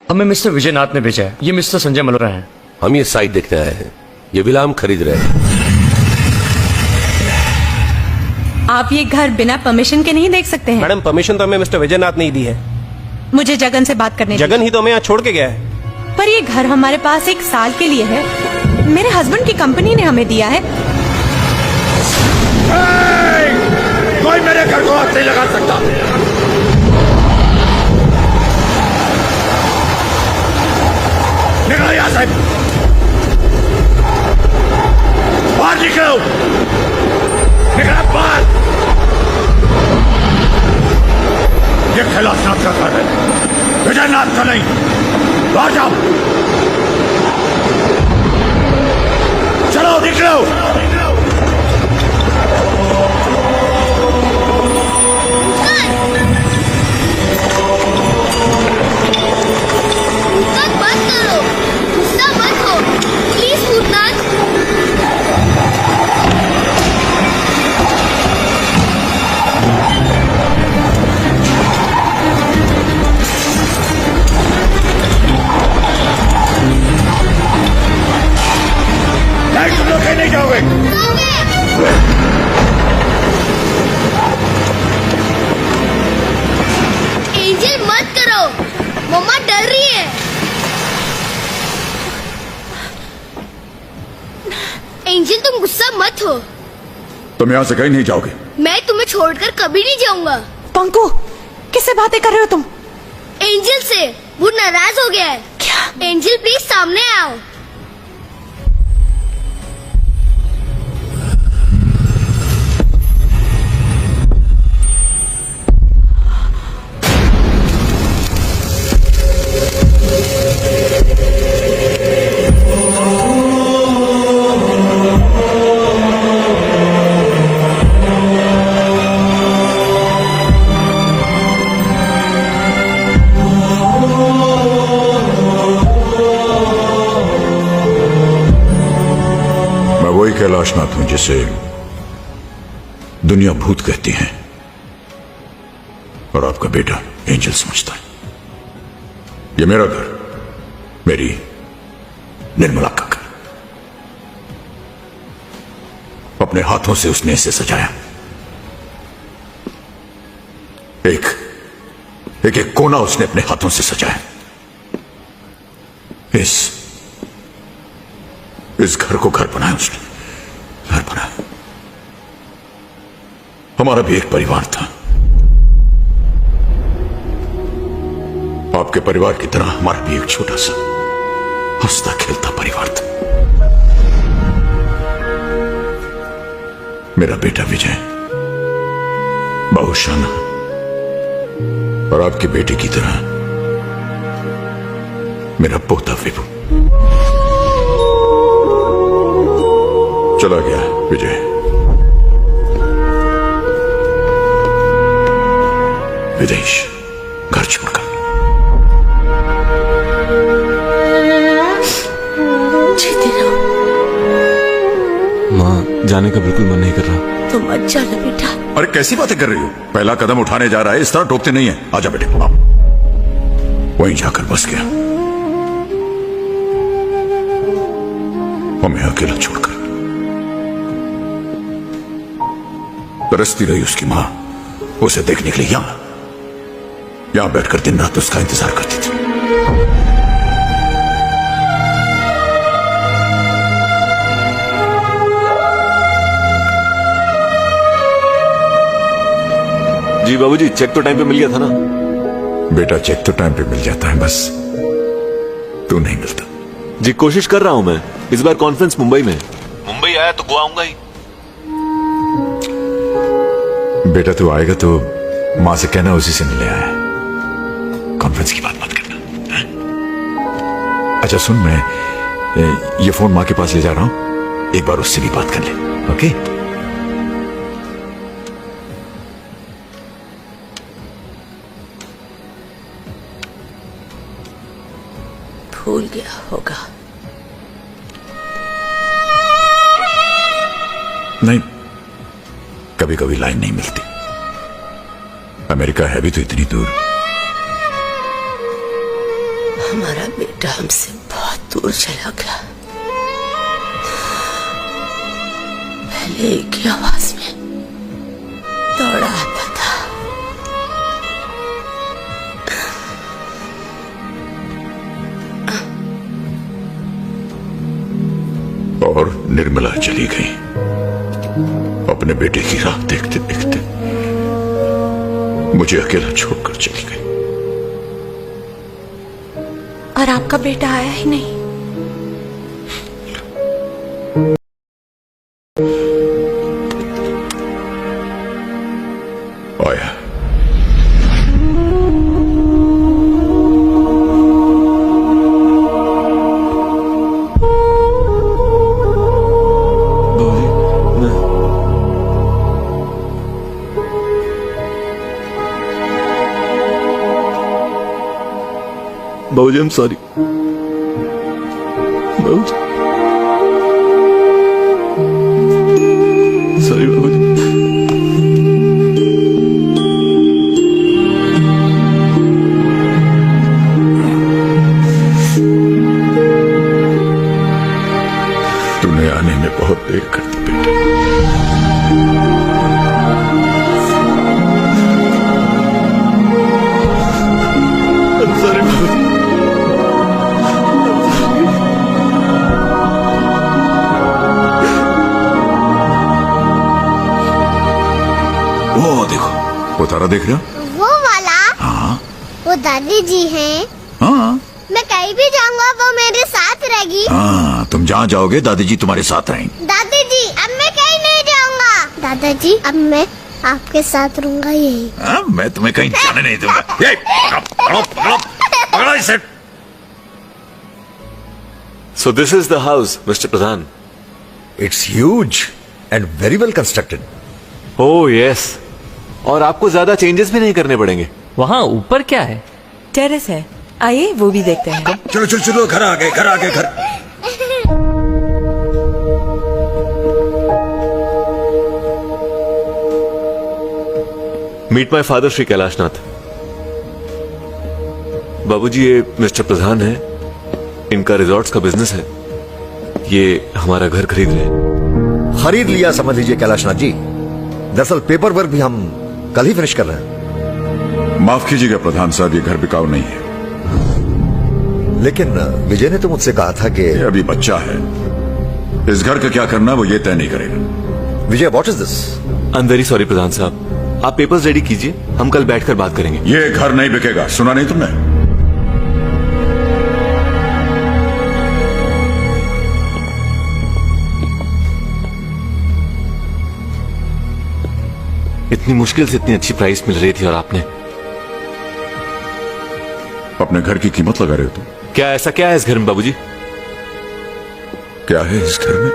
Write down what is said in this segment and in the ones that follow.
हमें मिस्टर विजयनाथ ने भेजा है। ये मिस्टर संजय मल्होत्रा हैं। हम ये साइट देखने आए हैं। ये विला हम खरीद रहे हैं। आप ये घर बिना परमिशन के नहीं देख सकते हैं। मैडम परमिशन तो हमें मिस्टर विजयनाथ ने ही दी है। मुझे जगन से बात करने जगन ही तो हमें यहाँ छोड़ के गया है। दीजिए। पर ये घर हमारे पास 1 साल के लिए है। मेरे हस्बैंड की कंपनी ने हमें दिया है। कोई मेरे घर को हाथ नहीं लगा सकता। निकलो यहाँ से। बाहर निकलो। निकलो बाहर। ये कैलाशनाथ का घर है, विजयनाथ का नहीं। बाहर जाओ। चलो निकलो। मत करो, गुस्सा मत हो, प्लीज भूतनाथ। नहीं, तुम लोग कहीं नहीं जाओगे। एंजल मत करो, मम्मा डर रही है। एंजल तुम गुस्सा मत हो। तुम यहाँ से कहीं नहीं जाओगे। मैं तुम्हें छोड़कर कभी नहीं जाऊंगा। पंकु, किससे बातें कर रहे हो तुम? एंजल से। वो नाराज हो गया है। क्या? एंजल प्लीज सामने आओ। वही कैलाशनाथ हूं जिसे दुनिया भूत कहती है और आपका बेटा एंजल समझता है। ये मेरा घर, मेरी निर्मला का घर। अपने हाथों से उसने इसे सजाया। एक एक कोना उसने अपने हाथों से सजाया। इस घर को घर बनाया उसने, घर बनाया। हमारा भी एक परिवार था। आपके परिवार की तरह हमारा भी एक छोटा सा हंसता खेलता परिवार था। मेरा बेटा विजय बहुशाना और आपके बेटे की तरह मेरा पोता विभू। चला गया विजय। विदेश, घर छोड़कर। जीते रहो। माँ, जाने का बिल्कुल मन नहीं कर रहा। तुम मत जाना बेटा। अरे कैसी बातें कर रही हो? पहला कदम उठाने जा रहा है, इस तरह टोकते नहीं है। आजा बेटे, आओ। वहीं जाकर बस गया, हमें अकेला छोड़कर। तरसती रही उसकी मां उसे देखने के लिए यहां बैठकर दिन रात उसका इंतजार करती थी। जी बाबूजी, चेक तो टाइम पे मिल गया था ना? बेटा, चेक तो टाइम पे मिल जाता है, बस तू नहीं मिलता। जी कोशिश कर रहा हूं मैं। इस बार कॉन्फ्रेंस मुंबई में। मुंबई आया तो गोवा आऊंगा ही। बेटा तू आएगा तो मां से कहना उसी से मिले आया। कॉन्फ्रेंस की बात मत करना, है? अच्छा सुन, मैं ये फोन मां के पास ले जा रहा हूं, एक बार उससे भी बात कर ले। ओके? भूल गया होगा। नहीं, कभी कभी लाइन नहीं मिलती। अमेरिका है भी तो इतनी दूर। हमारा बेटा हमसे बहुत दूर चला गया। पहले एक ही आवाज में दौड़ा आता था। और निर्मला चली गई अपने बेटे की राह देखते देखते, मुझे अकेला छोड़कर चली गई। और आपका बेटा आया ही नहीं। आया। बाबूजी आई एम सॉरी। बाबूजी सॉरी बाबूजी। तूने आने में बहुत देर कर दी बेटा। सॉरी बाबूजी। वो देखो, वो तारा देख रहे हो? वो वाला? हाँ वो दादी जी हैं। हाँ मैं कहीं भी जाऊंगा वो मेरे साथ रहेगी। हाँ, तुम जहाँ जाओगे दादी जी तुम्हारे साथ रहेंगे। दादी जी अब मैं कहीं नहीं जाऊंगा। दादाजी अब मैं आपके साथ रहूंगा यही। हाँ, मैं तुम्हें कहीं जाने नहीं दूंगा। ये, पकड़ो, पकड़ो, पकड़ो इसे। So this is the house, Mr. Pradhan. It's huge and very well constructed. Oh yes. और आपको ज्यादा चेंजेस भी नहीं करने पड़ेंगे। वहाँ ऊपर क्या है? टेरेस है, आइए वो भी देखते हैं। चलो चलो चलो, घर आ गए, घर आ गए, घर। Meet my father Shri Kailashnath. बाबूजी ये मिस्टर प्रधान है, इनका रिजॉर्ट्स का बिजनेस है। ये हमारा घर खरीद रहे हैं। खरीद लिया समझ लीजिए कैलाशनाथ जी। दरअसल पेपर वर्क भी हम कल ही फिनिश कर रहे हैं। माफ कीजिएगा प्रधान साहब, ये घर बिकाऊ नहीं है। लेकिन विजय ने तो मुझसे कहा था कि ये अभी बच्चा है, इस घर का क्या करना वो ये तय नहीं करेगा। Vijay what is this? I am very sorry प्रधान साहब, आप पेपर्स रेडी कीजिए, हम कल बैठकर बात करेंगे। ये घर नहीं बिकेगा, सुना नहीं तुमने? इतनी मुश्किल से इतनी अच्छी प्राइस मिल रही थी और आपने अपने घर की कीमत लगा रहे हो तुम। क्या ऐसा क्या है इस घर में बाबूजी? क्या है इस घर में?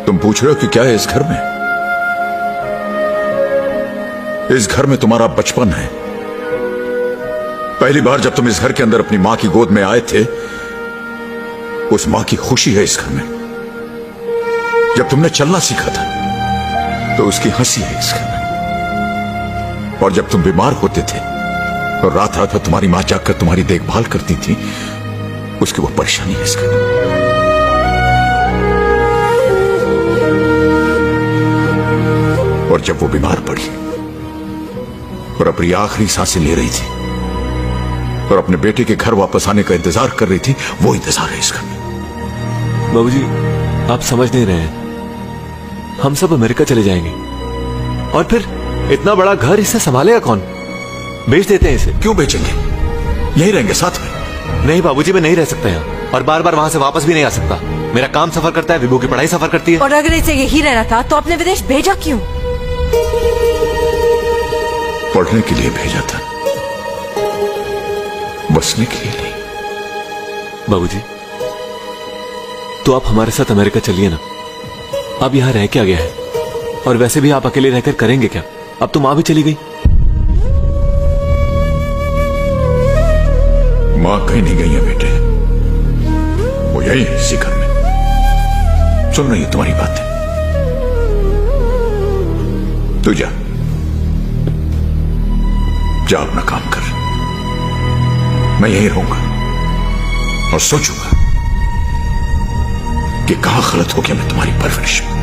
तुम पूछ रहे हो कि क्या है इस घर में? इस घर में तुम्हारा बचपन है। पहली बार जब तुम इस घर के अंदर अपनी मां की गोद में आए थे, उस मां की खुशी है इस घर में। जब तुमने चलना सीखा था तो उसकी हंसी है इस घर में। और जब तुम बीमार होते थे और रात रात भर तुम्हारी मां जागकर तुम्हारी देखभाल करती थी, उसकी वो परेशानी है इस घर में। और जब वो बीमार पड़ी और अपनी आखिरी सांसें ले रही थी और अपने बेटे के घर वापस आने का इंतजार कर रही थी, वो इंतजार है इस घर में। बाबूजी आप समझ नहीं रहे हैं, हम सब अमेरिका चले जाएंगे और फिर इतना बड़ा घर इसे संभालेगा कौन? बेच देते हैं इसे। क्यों बेचेंगे? यही रहेंगे साथ में। नहीं बाबूजी, मैं नहीं रह सकता यहाँ और बार बार वहां से वापस भी नहीं आ सकता। मेरा काम सफर करता है, विभू की पढ़ाई सफर करती है। और अगर इसे यही रहना था तो आपने विदेश भेजा क्यों? पढ़ने के लिए भेजा था, बसने के लिए नहीं। बाबूजी तो आप हमारे साथ अमेरिका चलिए ना। अब यहाँ रह क्या गया है? और वैसे भी आप अकेले रहकर करेंगे क्या? अब तो माँ भी चली गई। मां कहीं नहीं गई है बेटे, वो यही है इसी घर में। सुन रही है तुम्हारी बातें। तू जा, जा अपना काम कर। मैं यहीं रहूंगा और सोचूंगा कि कहां गलत हो गया मैं तुम्हारी परवरिश में।